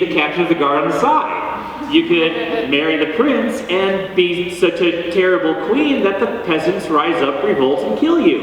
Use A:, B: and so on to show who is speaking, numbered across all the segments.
A: the captain of the guard on the side. You could marry the prince and be such a terrible queen that the peasants rise up, revolt, and kill you.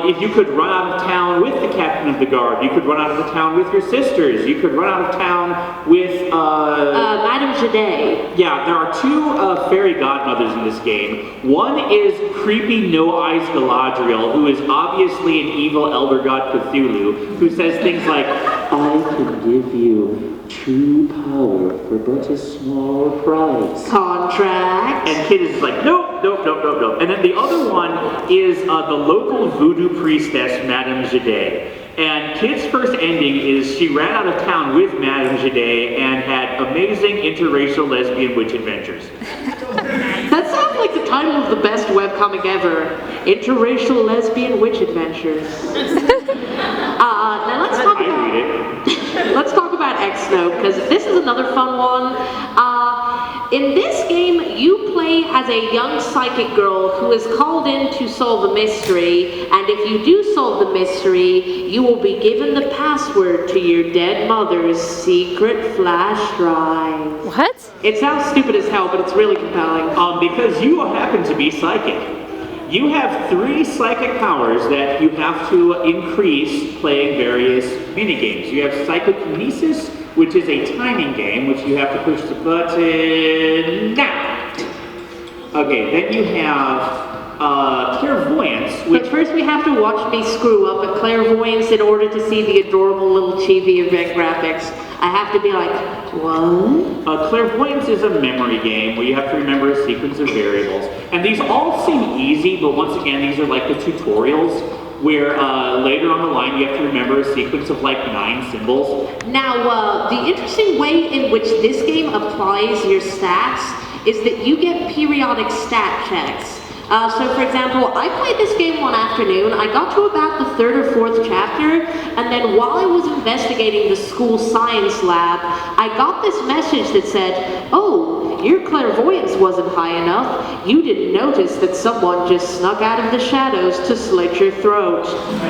A: If you could run out of town with the captain of the guard, you could run out of the town with your sisters, you could run out of town with,
B: Madame Jade.
A: Yeah, there are two fairy godmothers in this game. One is creepy No-Eyes Galadriel, who is obviously an evil elder god Cthulhu, who says things like, I can give you true power for but a small price.
B: Contract.
A: And Kid is like, nope. And then the other one is the local voodoo priestess, Madame Jade. And Kid's first ending is she ran out of town with Madame Jade and had amazing interracial lesbian witch adventures.
B: That sounds like the title of the best webcomic ever. Interracial lesbian witch adventures. Now let's talk about...
A: I read it.
B: Let's talk about X-Note, because this is another fun one. In this game, you play as a young psychic girl who is called in to solve a mystery, and if you do solve the mystery, you will be given the password to your dead mother's secret flash drive.
C: What?
B: It sounds stupid as hell, but it's really compelling.
A: Because you happen to be psychic. You have 3 psychic powers that you have to increase playing various minigames. You have Psychokinesis, which is a timing game, which you have to push the button now. Okay, then you have Clairvoyance, which...
B: But first we have to watch me screw up at Clairvoyance in order to see the adorable little chibi event graphics. I have to be like, what?
A: Clairvoyance is a memory game where you have to remember a sequence of variables. And these all seem easy, but once again, these are like the tutorials where later on the line you have to remember a sequence of like 9 symbols.
B: Now, the interesting way in which this game applies your stats is that you get periodic stat checks. So for example, I played this game one afternoon, I got to about the 3rd or 4th chapter, and then while I was investigating the school science lab, I got this message that said, oh, your clairvoyance wasn't high enough. You didn't notice that someone just snuck out of the shadows to slit your throat.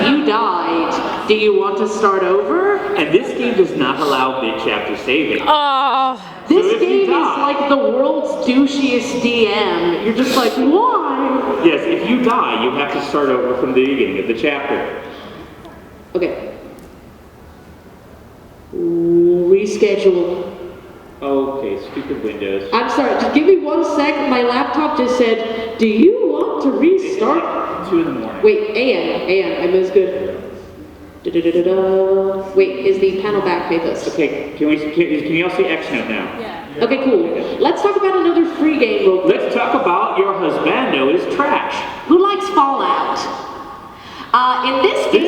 B: You died. Do you want to start over?
A: And this game does not allow mid-chapter saving.
C: Oh.
B: This game is like the world's douchiest DM. You're just like, why?
A: Yes, if you die, you have to start over from the beginning of the chapter.
B: Okay. Reschedule.
A: Okay, stupid Windows.
B: I'm sorry, just give me 1 sec. My laptop just said, do you want to restart?
A: 2 in the morning.
B: Wait, AM, I mean, it's good. Da-da-da-da-da. Wait, is the panel back pageless?
A: Okay, can you all see X-Note now?
C: Yeah.
B: Okay, cool. Let's talk about another free game real quick.
A: Let's talk about your husbando is trash.
B: Who likes Fallout? In this game...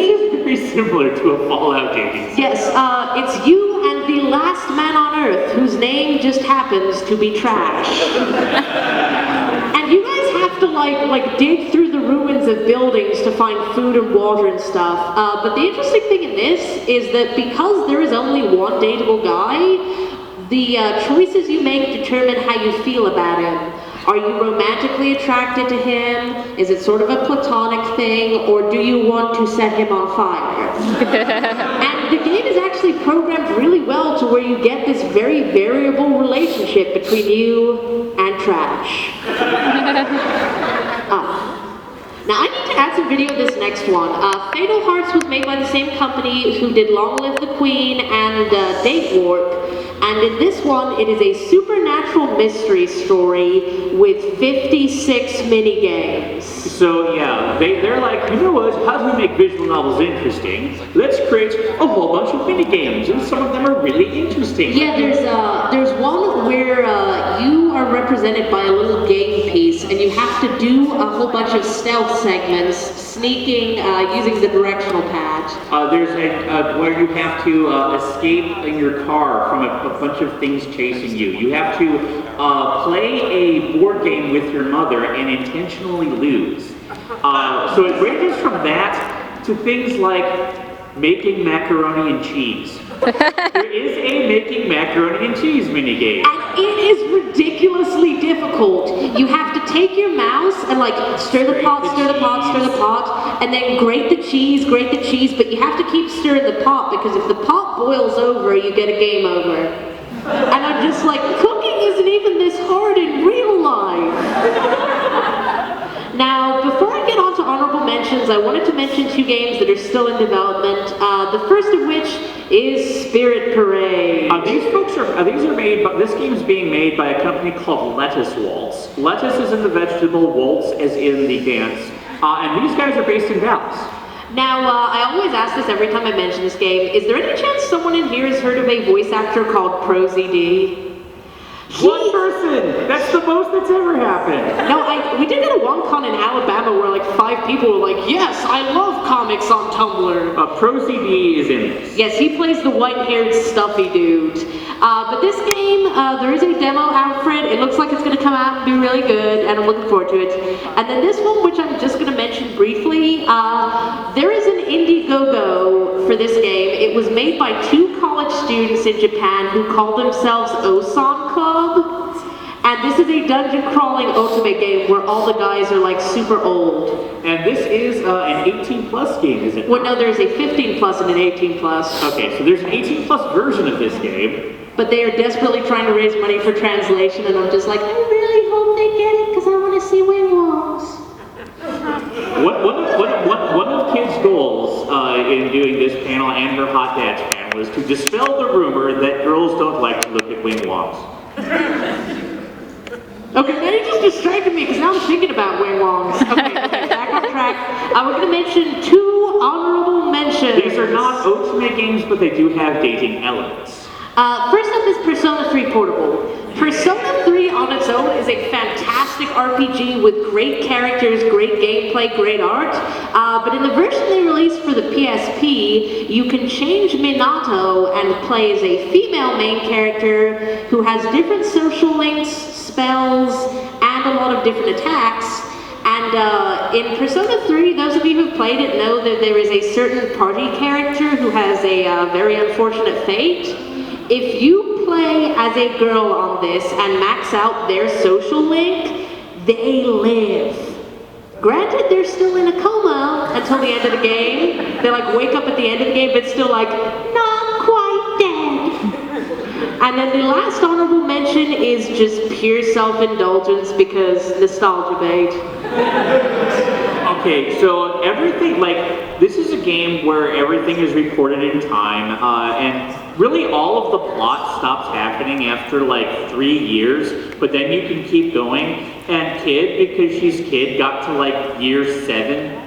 A: This is very similar to a Fallout game.
B: Yes, it's you and the last man on Earth, whose name just happens to be Trash. And you guys have to like dig through the ruins of buildings to find food and water and stuff. But the interesting thing in this is that because there is only one dateable guy, the choices you make determine how you feel about him. Are you romantically attracted to him? Is it sort of a platonic thing? Or do you want to set him on fire? And the game is actually programmed really well to where you get this very variable relationship between you and Trash. Now I need to add some video of this next one. Fatal Hartz was made by the same company who did Long Live the Queen and Date Warp. And in this one, it is a supernatural mystery story with 56 mini-games.
A: So yeah, they're like, you know what, how do we make visual novels interesting? Let's create a whole bunch of mini-games, and some of them are really interesting.
B: Yeah, there's one where you are represented by a little game piece, and you have to do a whole bunch of stealth segments, sneaking, using the directional pad.
A: There's a where you have to escape in your car from a bunch of things chasing you. You have to play a board game with your mother and intentionally lose. So it ranges from that to things like making macaroni and cheese. There is a making macaroni and cheese minigame.
B: And it is ridiculously difficult. You have to take your mouse and like stir the pot, and then grate the cheese, but you have to keep stirring the pot because if the pot boils over, you get a game over. And I'm just like, cooking isn't even this hard in real life. Now, before I get on to honorable mentions, I wanted to mention 2 games that are still in development. The first of which is Spirit Parade.
A: This game is being made by a company called Lettuce Waltz. Lettuce is in the vegetable, waltz as in the dance, and these guys are based in Dallas.
B: Now, I always ask this every time I mention this game. Is there any chance someone in here has heard of a voice actor called ProZD?
A: One person! That's the most that's ever happened.
B: No, we did go to WonCon in Alabama where like 5 people were like, yes, I love comics on Tumblr.
A: ProZD is in this.
B: Yes, he plays the white-haired stuffy dude. But this game, there is a demo out for it. It looks like it's going to come out and be really good, and I'm looking forward to it. And then this one, which I'm just going to mention briefly, there is an Indiegogo for this game. It was made by 2 college students in Japan who call themselves Osan Club. And this is a dungeon crawling Otome game where all the guys are like super old.
A: And this is an 18 plus game, is it?
B: Well, no, there's a 15 plus and an 18 plus.
A: Okay, so there's an 18 plus version of this game.
B: But they are desperately trying to raise money for translation, and I'm just like, I really hope they get it because I want to see wigwams.
A: One of Kid's goals in doing this panel and her Hot Dads panel is to dispel the rumor that girls don't like to look at wigwams.
B: Okay, now you just distracted me because now I'm thinking about wigwams. Okay, back on track. We're going to mention 2 honorable mentions.
A: These are not Otome games, but they do have dating elements.
B: First up is Persona 3 Portable. Persona 3 on its own is a fantastic RPG with great characters, great gameplay, great art. But in the version they released for the PSP, you can change Minato and play as a female main character who has different social links, spells, and a lot of different attacks. And in Persona 3, those of you who've played it know that there is a certain party character who has a very unfortunate fate. If you play as a girl on this and max out their social link, they live. Granted, they're still in a coma until the end of the game. They like wake up at the end of the game, but still like, not quite dead. And then the last honorable mention is just pure self-indulgence because nostalgia bait.
A: Okay, so everything, this is a game where everything is recorded in time, and really all of the plot stops happening after 3 years, but then you can keep going, and Kid, because she's Kid, got to year 7.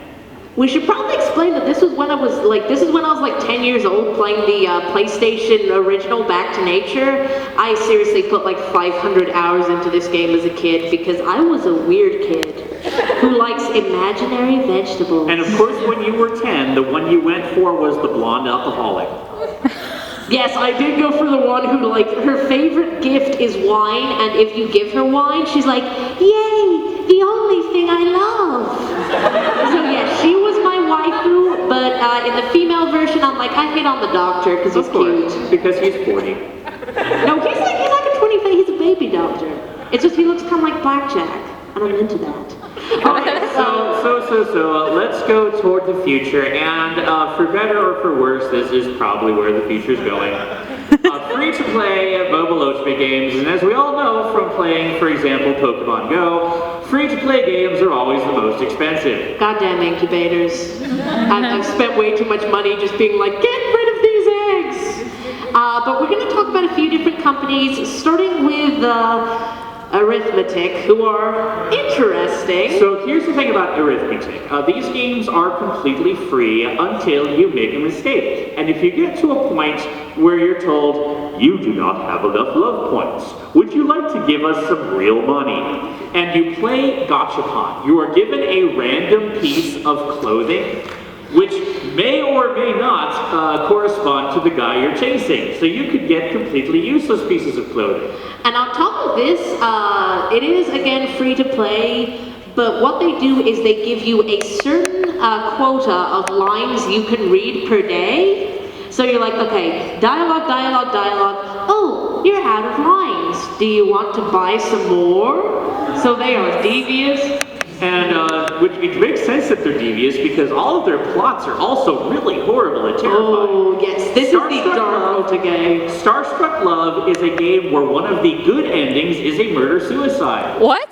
B: We should probably explain that this is when I was 10 years old playing the PlayStation original Back to Nature. I seriously put 500 hours into this game as a kid because I was a weird kid who likes imaginary vegetables.
A: And of course when you were 10, the one you went for was the blonde alcoholic.
B: Yes, I did go for the one who her favorite gift is wine, and if you give her wine, she's like, yay, the only thing I love. So yeah, she was my waifu, but in the female version, I'm like, I hate on the doctor because he's cute.
A: Because he's 40.
B: No, he's like a 25, he's a baby doctor. It's just he looks kind of like Blackjack, and I'm into that.
A: Alright, so let's go toward the future, and for better or for worse, this is probably where the future's going. Free-to-play mobile Otome games, and as we all know from playing, for example, Pokemon Go, free-to-play games are always the most expensive.
B: Goddamn incubators. I've spent way too much money just being like, get rid of these eggs! But we're going to talk about a few different companies, starting with Arithmetic, who are interesting.
A: So here's the thing about Arithmetic. These games are completely free until you make a mistake. And if you get to a point where you're told, you do not have enough love points, would you like to give us some real money? And you play Gachapon. You are given a random piece of clothing, which may or may not correspond to the guy you're chasing. So you could get completely useless pieces of clothing.
B: And on top of this, it is, again, free to play, but what they do is they give you a certain quota of lines you can read per day. So you're like, okay, dialogue, dialogue, dialogue. Oh, you're out of lines. Do you want to buy some more? So they are devious.
A: And which it makes sense that they're devious because all of their plots are also really horrible and terrifying.
B: Oh, yes, this is the dark game.
A: Starstruck Love is a game where one of the good endings is a murder-suicide.
C: What?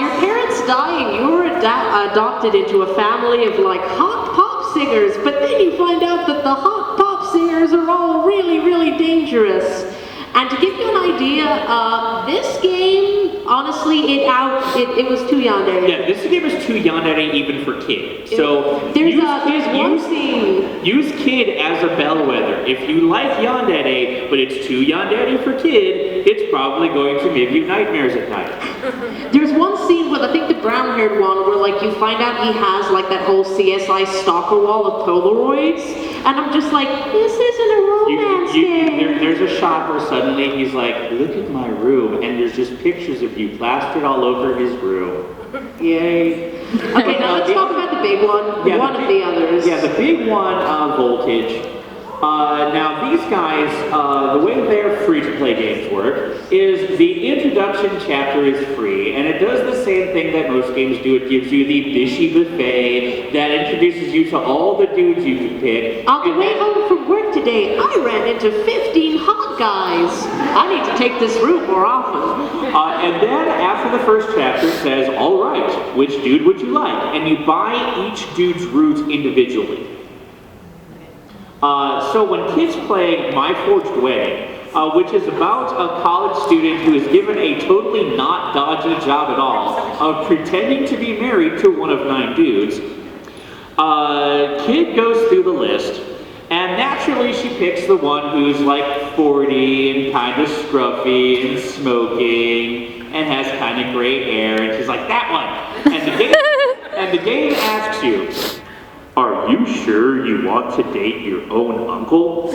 B: Your parents die and you're adopted into a family of like hot pop singers, but then you find out that the hot pop singers are all really, really dangerous. And to give you an idea, this game, honestly, it was too yandere.
A: Yeah, this game is too yandere even for kids. So
B: there's one scene.
A: Use kid as a bellwether. If you like yandere, but it's too yandere for kid, it's probably going to give you nightmares at night.
B: There's one scene with, I think the brown-haired one, where like you find out he has like that whole CSI stalker wall of Polaroids, and I'm just like, this isn't a romance game.
A: There's a shot where suddenly he's like, look at my room, and there's just pictures of you plastered all over his room.
B: Yay. Okay, now let's talk about the big one.
A: Yeah,
B: one of the others.
A: Yeah, the big one, Voltage. Now these guys, the way their free-to-play games work is the introduction chapter is free, and it does the same thing that most games do. It gives you the Bishy buffet that introduces you to all the dudes you can pick.
B: On the way home from work today, I ran into 15 hot guys. I need to take this route more often.
A: And then after the first chapter says, all right, which dude would you like? And you buy each dude's route individually. So when kids play My Forged Wedding, which is about a college student who is given a totally not dodgy job at all of pretending to be married to one of 9 dudes, kid goes through the list, and naturally she picks the one who's like 40 and kind of scruffy and smoking and has kind of gray hair, and she's like, that one! And the game asks you, are you sure you want to date your own uncle?